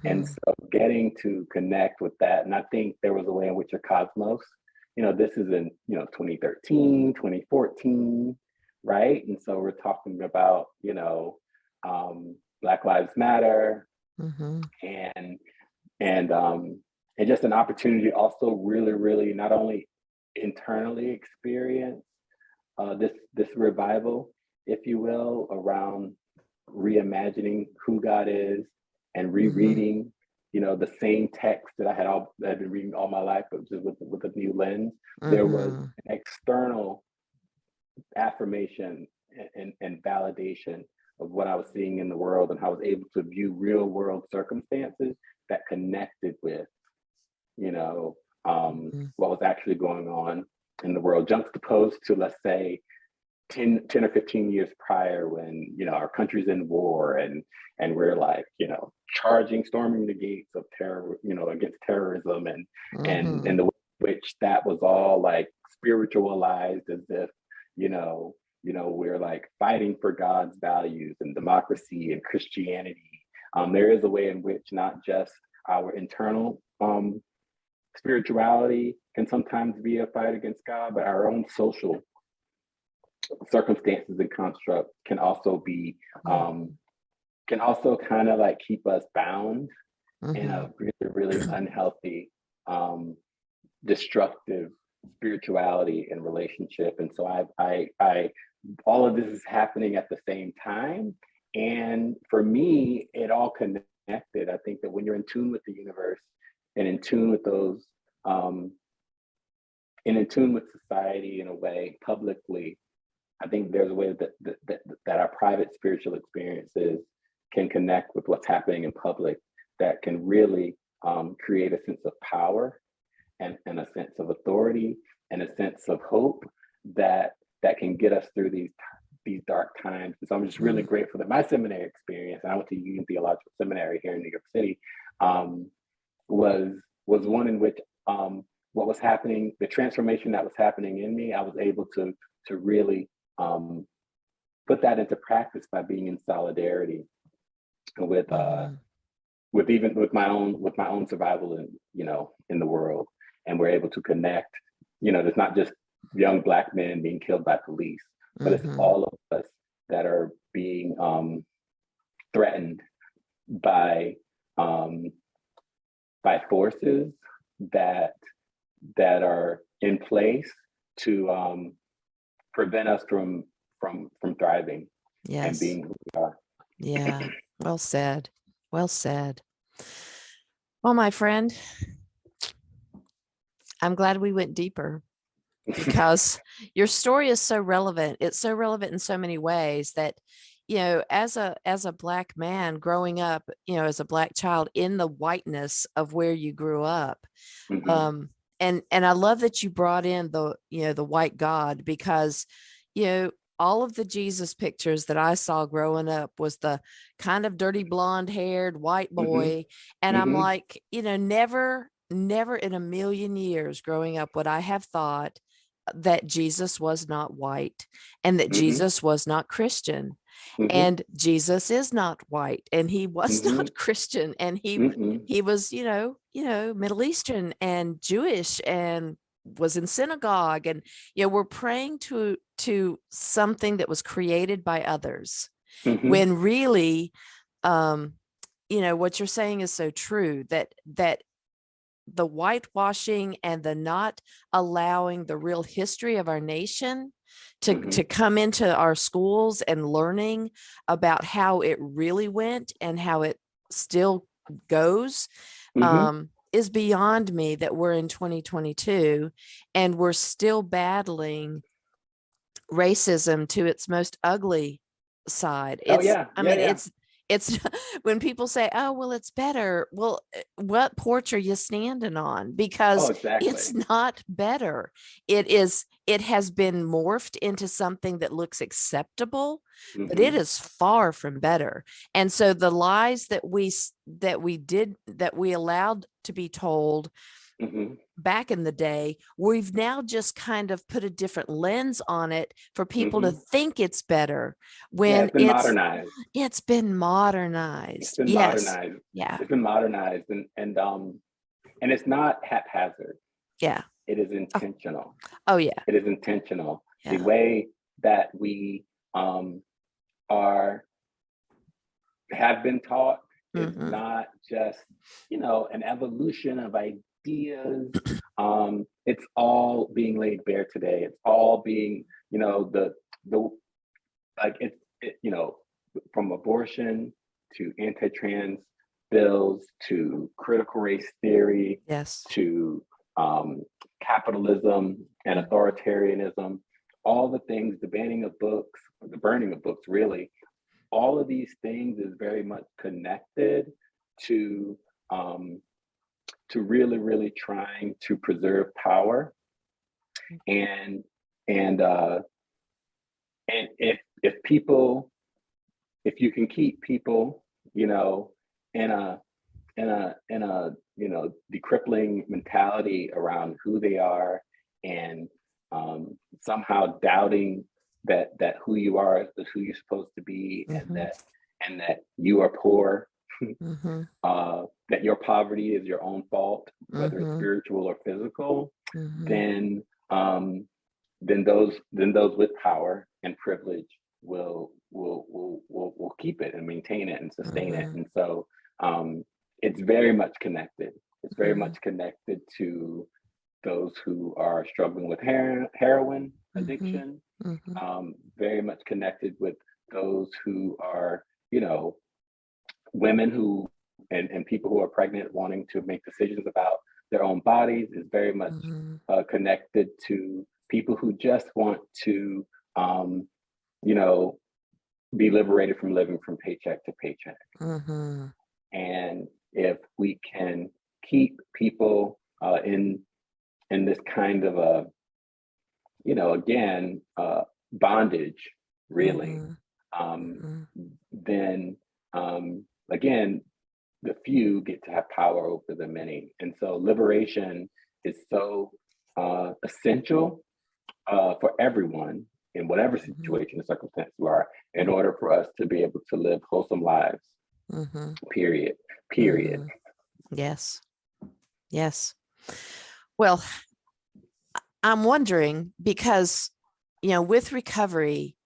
And so getting to connect with that, and I think there was a way in which a cosmos, this is in 2013, 2014, right? And so we're talking about Black Lives Matter, and just an opportunity to also really, really not only internally experience this revival, if you will, around reimagining who God is and rereading the same text that that I've been reading all my life, but just with a new lens. There was an external affirmation and validation of what I was seeing in the world, and how I was able to view real world circumstances that connected with, what was actually going on in the world, juxtaposed to, let's say, 10 or 15 years prior, when our country's in war, and we're like, storming the gates of terror, against terrorism, and the way in which that was all like spiritualized, as if we're like fighting for God's values and democracy and Christianity. There is a way in which not just our internal spirituality can sometimes be a fight against God, but our own social circumstances and construct can also be kind of like keep us bound in a really, really unhealthy, destructive spirituality and relationship. And so I all of this is happening at the same time, and for me it all connected. I think that when you're in tune with the universe and in tune with those and in tune with society in a way publicly, I think there's a way that our private spiritual experiences can connect with what's happening in public, that can really create a sense of power and a sense of authority and a sense of hope that can get us through these dark times. And so I'm just really grateful that my seminary experience, and I went to Union Theological Seminary here in New York City, was one in which what was happening, the transformation that was happening in me, I was able to really put that into practice by being in solidarity with my own survival in the world. And we're able to connect. There's not just young Black men being killed by police, but it's all of us that are being threatened by forces that are in place to prevent us from thriving and being who we are. Yeah. Well said. Well said. Well, my friend, I'm glad we went deeper, because your story is so relevant. It's so relevant in so many ways that, as a Black man growing up, as a Black child in the whiteness of where you grew up. And I love that you brought in the white God, because, all of the Jesus pictures that I saw growing up was the kind of dirty blonde haired white boy. And I'm like, never in a million years growing up would I have thought that Jesus was not white, and that Jesus was not Christian. And Jesus is not white, and he was not Christian, and he was, Middle Eastern and Jewish, and was in synagogue, and we're praying to something that was created by others, when really what you're saying is so true, that the whitewashing and the not allowing the real history of our nation to come into our schools, and learning about how it really went and how it still goes, is beyond me, that we're in 2022 and we're still battling racism to its most ugly side. It's when people say, oh, well, it's better. Well, what porch are you standing on? Because it's not better. It has been morphed into something that looks acceptable, but it is far from better. And so the lies that we allowed to be told back in the day, we've now just kind of put a different lens on it for people to think it's better, when it's been modernized. It's been modernized. It's been modernized. Yeah. It's been modernized, and it's not haphazard. Yeah. It is intentional. Oh yeah. It is intentional. Yeah. The way that we have been taught is not just, an evolution of ideas. It's all being laid bare today. It's all being, from abortion to anti-trans bills to critical race theory, Yes. to capitalism and authoritarianism, all the things, the banning of books, the burning of books, really, all of these things is very much connected to really, really trying to preserve power. And if people, if you can keep people, you know, in a decrippling mentality around who they are, and somehow doubting that who you are is who you're supposed to be, and that you are poor, that your poverty is your own fault, whether it's spiritual or physical, then those with power and privilege will keep it and maintain it and sustain it. And so it's very much connected. It's very much connected to those who are struggling with heroin addiction, very much connected with those who are, you know, women who and people who are pregnant wanting to make decisions about their own bodies, is very much connected to people who just want to, you know, be liberated from living from paycheck to paycheck. And if we can keep people in this kind of a, you know, again, bondage, really, then again, the few get to have power over the many. And so liberation is so essential for everyone in whatever situation or circumstance you are, in order for us to be able to live wholesome lives. Period. Yes. Well, I'm wondering, because, you know, with recovery,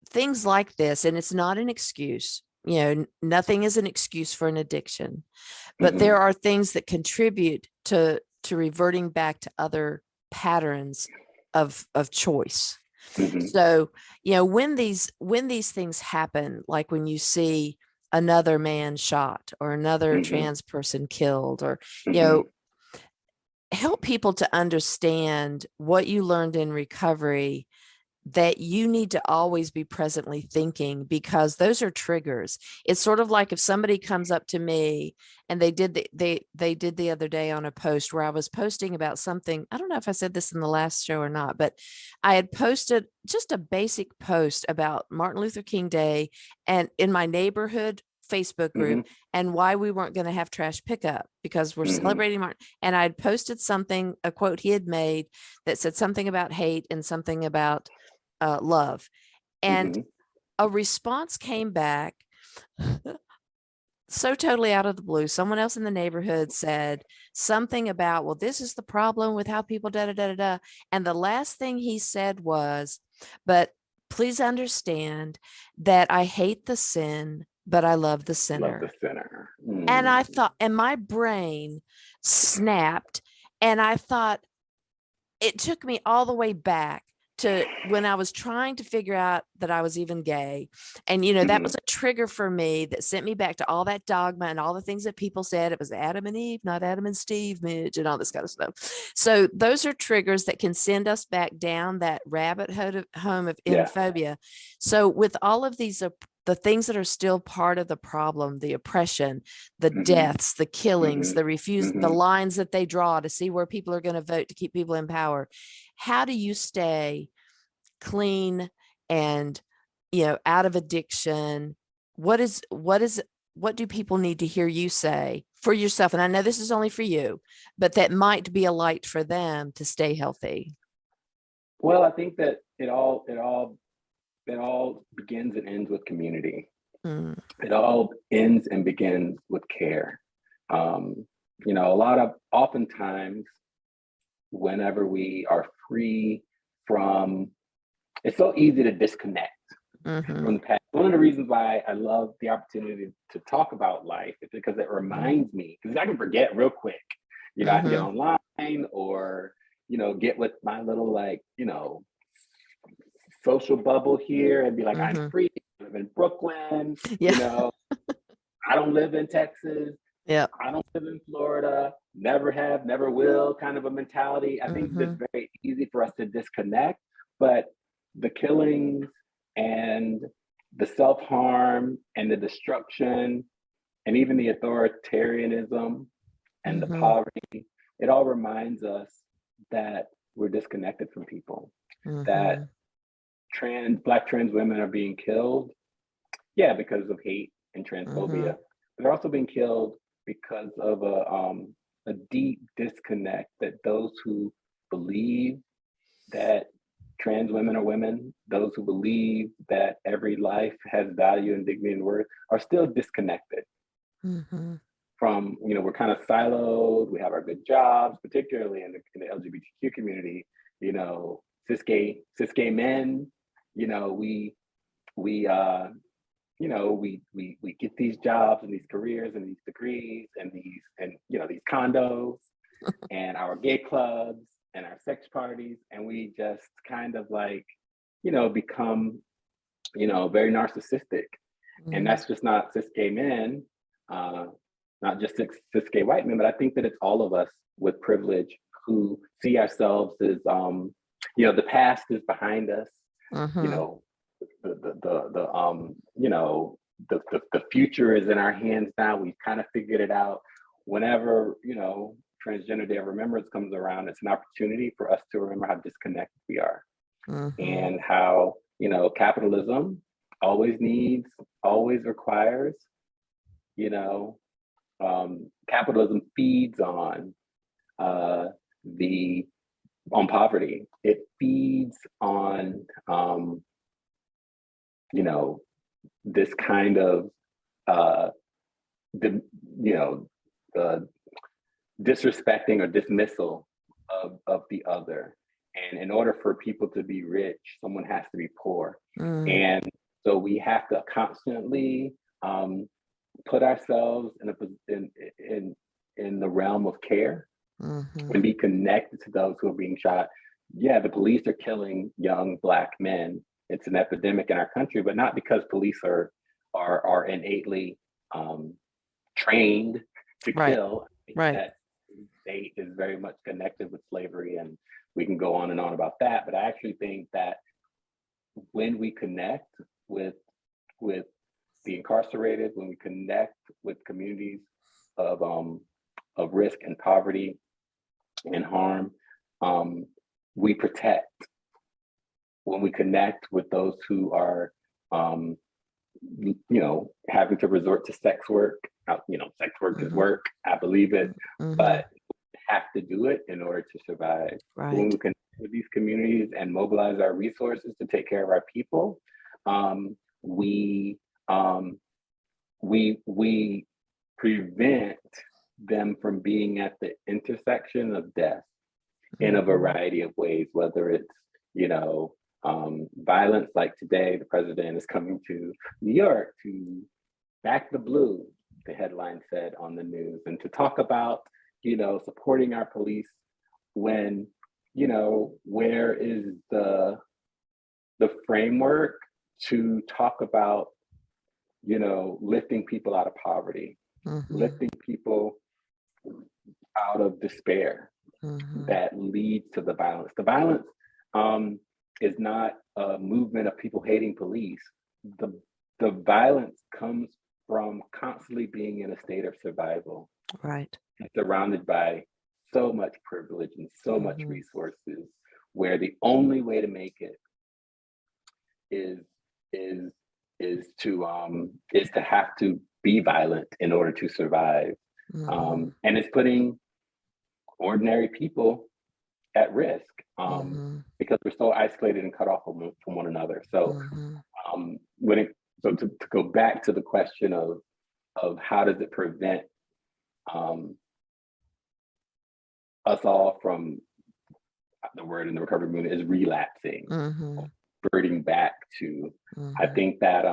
things like this, and it's not an excuse, you know, nothing is an excuse for an addiction, but there are things that contribute to reverting back to other patterns of choice. So, you know, when these things happen, like when you see another man shot or another trans person killed, or, you know, help people to understand what you learned in recovery, that you need to always be presently thinking, because those are triggers. It's sort of like if somebody comes up to me, and they did the other day on a post where I was posting about something. I don't know if I said this in the last show or not, but I had posted just a basic post about Martin Luther King Day and in my neighborhood Facebook group, and why we weren't going to have trash pickup because we're celebrating Martin. And I'd posted something, a quote he had made that said something about hate and something about love. And a response came back so totally out of the blue. Someone else in the neighborhood said something about, well, this is the problem with how people da da da da da. And the last thing he said was, but please understand that I hate the sin, but I love the sinner. Love the sinner. And I thought, and my brain snapped, and I thought, it took me all the way back to when I was trying to figure out that I was even gay. And, you know, that was a trigger for me that sent me back to all that dogma and all the things that people said. It was Adam and Eve, not Adam and Steve, Midge, and all this kind of stuff. So those are triggers that can send us back down that rabbit hole of xenophobia. So with all of these, the things that are still part of the problem, the oppression, the deaths, the killings, the refusal, the lines that they draw to see where people are going to vote to keep people in power. How do you stay clean and, you know, out of addiction? What do people need to hear you say for yourself? And I know this is only for you, but that might be a light for them to stay healthy. Well, I think that it all begins and ends with community. It all ends and begins with care. You know, oftentimes, whenever we are free from, it's so easy to disconnect from the past. One of the reasons why I love the opportunity to talk about life is because it reminds me, because I can forget real quick. You know, I can get online, or, you know, get with my little, like, you know, social bubble here and be like, I'm free, I live in Brooklyn, you know, I don't live in Texas. Yeah. I don't live in Florida, never have, never will kind of a mentality. I think it's very easy for us to disconnect, but the killings and the self-harm and the destruction and even the authoritarianism and the poverty, it all reminds us that we're disconnected from people, that Black trans women are being killed, because of hate and transphobia, but they're also being killed because of a deep disconnect that those who believe that trans women are women, those who believe that every life has value and dignity and worth, are still disconnected from, we're kind of siloed. We have our good jobs, particularly in the LGBTQ community, cis gay men, we get these jobs and these careers and these degrees and these condos and our gay clubs and our sex parties, and we just kind of become very narcissistic. And that's just not cis gay men, not just cis gay white men, but I think that it's all of us with privilege who see ourselves as the past is behind us. The future is in our hands now. We've kind of figured it out. Whenever Transgender Day of Remembrance comes around, it's an opportunity for us to remember how disconnected we are, and how capitalism always requires, capitalism feeds on poverty. It feeds on this kind of the disrespecting or dismissal of the other. And in order for people to be rich, someone has to be poor. And so we have to constantly put ourselves in the realm of care and be connected to those who are being shot. Yeah, the police are killing young Black men. It's an epidemic in our country, but not because police are innately trained to kill. That state is very much connected with slavery, and we can go on and on about that. But I actually think that when we connect with the incarcerated, when we connect with communities of risk and poverty and harm, we protect. When we connect with those who are, having to resort to sex work, sex work is work, I believe it, but we have to do it in order to survive. When we connect with these communities and mobilize our resources to take care of our people, we prevent them from being at the intersection of death in a variety of ways, whether it's, violence like today, the president is coming to New York to back the blue, the headline said on the news, and to talk about, supporting our police when, where is the framework to talk about, lifting people out of poverty, lifting people out of despair that leads to the violence. The violence is not a movement of people hating police. The violence comes from constantly being in a state of survival. And surrounded by so much privilege and so much resources, where the only way to make it is to have to be violent in order to survive. And it's putting ordinary people at risk because we're so isolated and cut off from one another. So to go back to the question of how does it prevent us all from, the word in the recovery movement is relapsing, reverting back to, I think that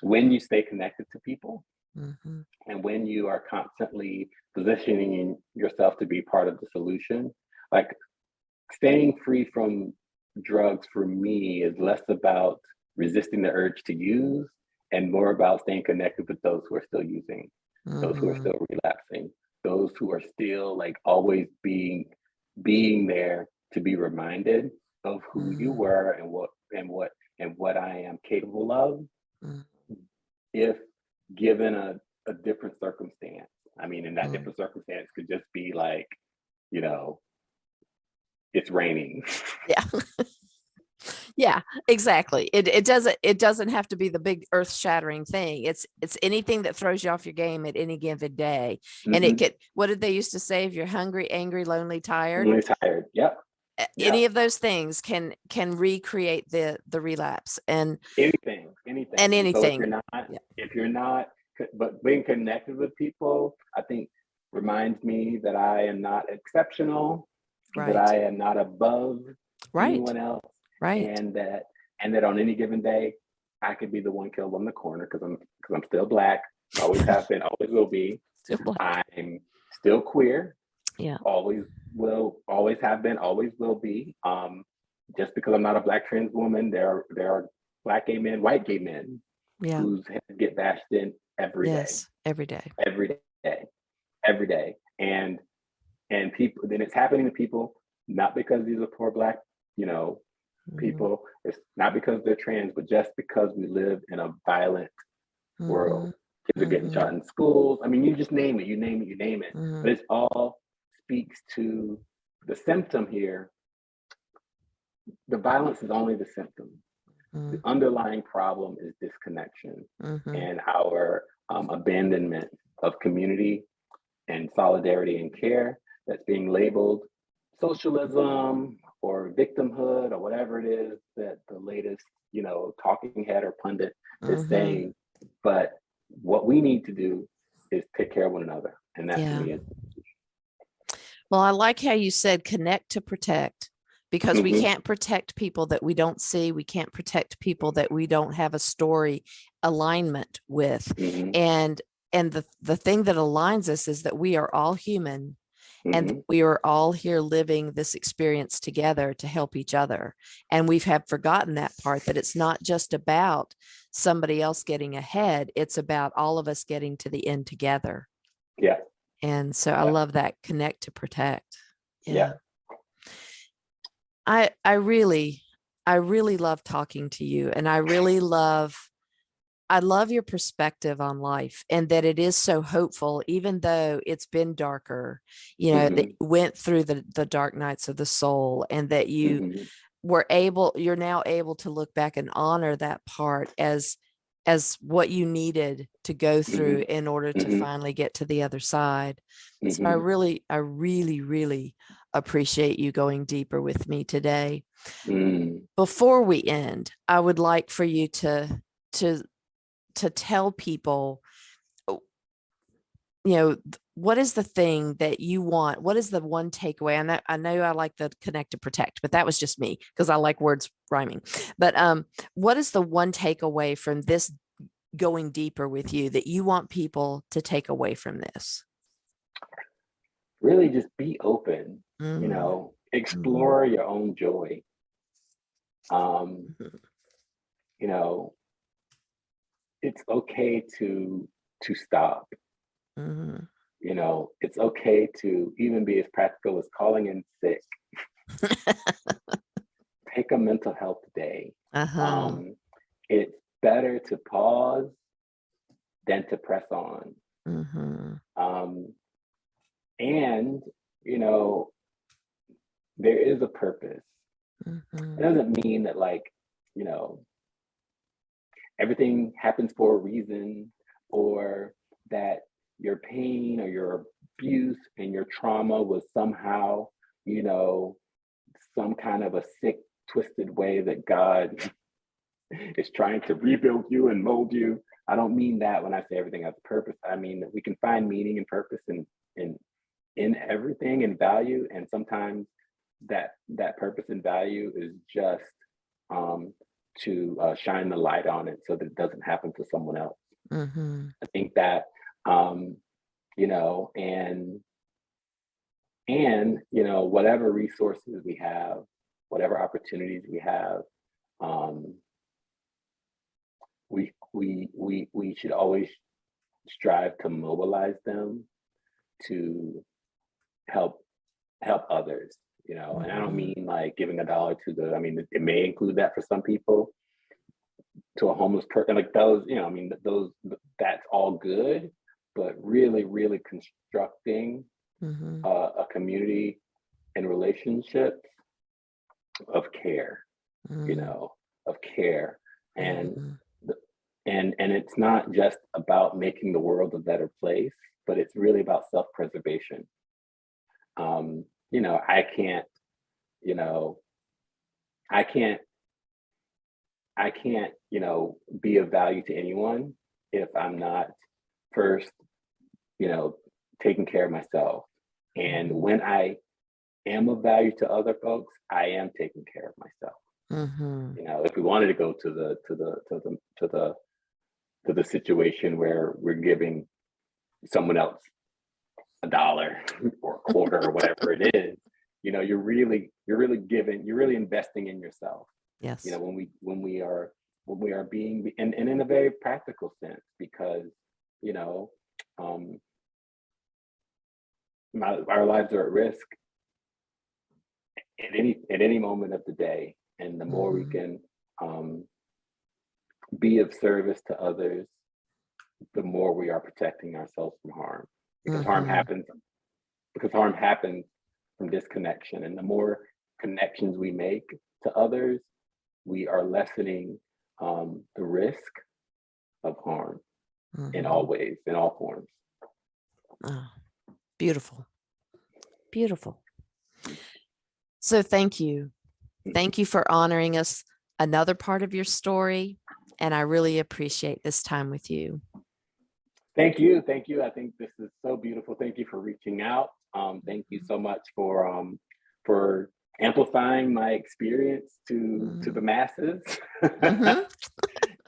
when you stay connected to people and when you are constantly positioning yourself to be part of the solution, like staying free from drugs for me is less about resisting the urge to use and more about staying connected with those who are still using, those who are still relapsing, those who are still like always being there to be reminded of who you were and what I am capable of if given a different circumstance. I mean, and that different circumstance could just be like, you know, it's raining. Yeah. Yeah, exactly. It doesn't have to be the big earth-shattering thing. It's anything that throws you off your game at any given day. And it could, what did they used to say? If you're hungry, angry, lonely, tired. Lonely, tired. Yep. Any of those things can recreate the relapse and anything. And anything. So if you're not, but being connected with people, I think reminds me that I am not exceptional, that I am not above anyone else. Right. And that on any given day, I could be the one killed on the corner because I'm still Black, always have been, always will be. I'm still queer. Yeah. Always have been, always will be. Just because I'm not a Black trans woman, there are Black gay men, white gay men whose heads get bashed in every day. Every day. Every day. And people, then it's happening to people, not because these are poor Black, people. It's not because they're trans, but just because we live in a violent world. Kids are getting shot in schools. I mean, you just name it. But it's all speaks to the symptom here. The violence is only the symptom. The underlying problem is disconnection and our abandonment of community and solidarity and care that's being labeled socialism or victimhood or whatever it is that the latest, talking head or pundit is saying. But what we need to do is take care of one another. And that to me is. Well, I like how you said connect to protect, because we can't protect people that we don't see. We can't protect people that we don't have a story alignment with. And the thing that aligns us is that we are all human. And we are all here living this experience together to help each other. And we have forgotten that part, that it's not just about somebody else getting ahead. It's about all of us getting to the end together. Yeah. And so I love that connect to protect. Yeah. I really love talking to you. And I love your perspective on life, and that it is so hopeful, even though it's been darker, that you went through the dark nights of the soul, and that you you're now able to look back and honor that part as what you needed to go through in order to finally get to the other side. So I really appreciate you going deeper with me today. Before we end, I would like for you to tell people, what is the thing that you want? What is the one takeaway? And I know I like the connect to protect, but that was just me because I like words rhyming. But what is the one takeaway from this going deeper with you that you want people to take away from this? Really just be open, explore your own joy. It's okay to stop. It's okay to even be as practical as calling in sick. Take a mental health day. It's better to pause than to press on. And there is a purpose. It doesn't mean that everything happens for a reason, or that your pain or your abuse and your trauma was somehow, some kind of a sick, twisted way that God is trying to rebuild you and mold you. I don't mean that when I say everything has purpose. I mean that we can find meaning and purpose in everything and value. And sometimes that purpose and value is just to shine the light on it so that it doesn't happen to someone else. I think that, whatever resources we have, whatever opportunities we have, we should always strive to mobilize them to help others, you know. And I don't mean like giving $1 to the, I mean, it may include that for some people, to a homeless person, like those, you know, I mean, those, that's all good, but really, really constructing a community and relationships of care, you know, of care. And and it's not just about making the world a better place, but it's really about self-preservation. You know, I can't, you know, I can't, you know, be of value to anyone if I'm not first, you know, taking care of myself. And when I am of value to other folks, I am taking care of myself. You know, if we wanted to go to the situation where we're giving someone else $1 or a quarter or whatever it is, you know, you're really investing in yourself. Yes. You know, when we are being, and in a very practical sense, because, you know, our lives are at risk at any moment of the day. And the more we can be of service to others, the more we are protecting ourselves from harm. Because harm happens from disconnection. And the more connections we make to others, we are lessening the risk of harm in all ways, in all forms. Oh, beautiful. Beautiful. So thank you. Thank you for honoring us, another part of your story. And I really appreciate this time with you. Thank you. Thank you. I think this is so beautiful. Thank you for reaching out. Thank you so much for amplifying my experience to the masses.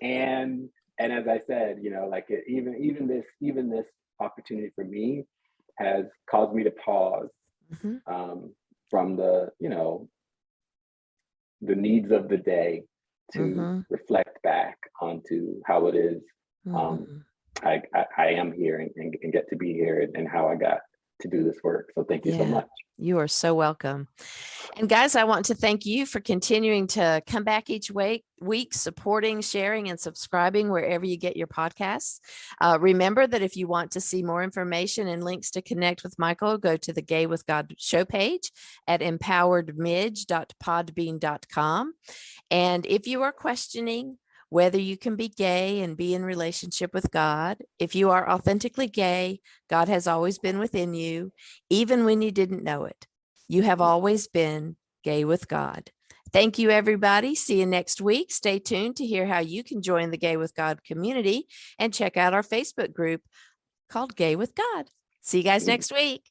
And as I said, you know, like even this opportunity for me has caused me to pause from the, you know, the needs of the day to reflect back onto how it is I am here and get to be here, and how I got to do this work. So thank you so much. You are so welcome. And guys, I want to thank you for continuing to come back each week, supporting, sharing, and subscribing wherever you get your podcasts. Remember that if you want to see more information and links to connect with Michael, go to the Gay with God show page at empoweredmidge.podbean.com. And if you are questioning whether you can be gay and be in relationship with God, if you are authentically gay, God has always been within you, even when you didn't know it. You have always been gay with God. Thank you, everybody. See you next week. Stay tuned to hear how you can join the Gay with God community and check out our Facebook group called Gay with God. See you guys next week.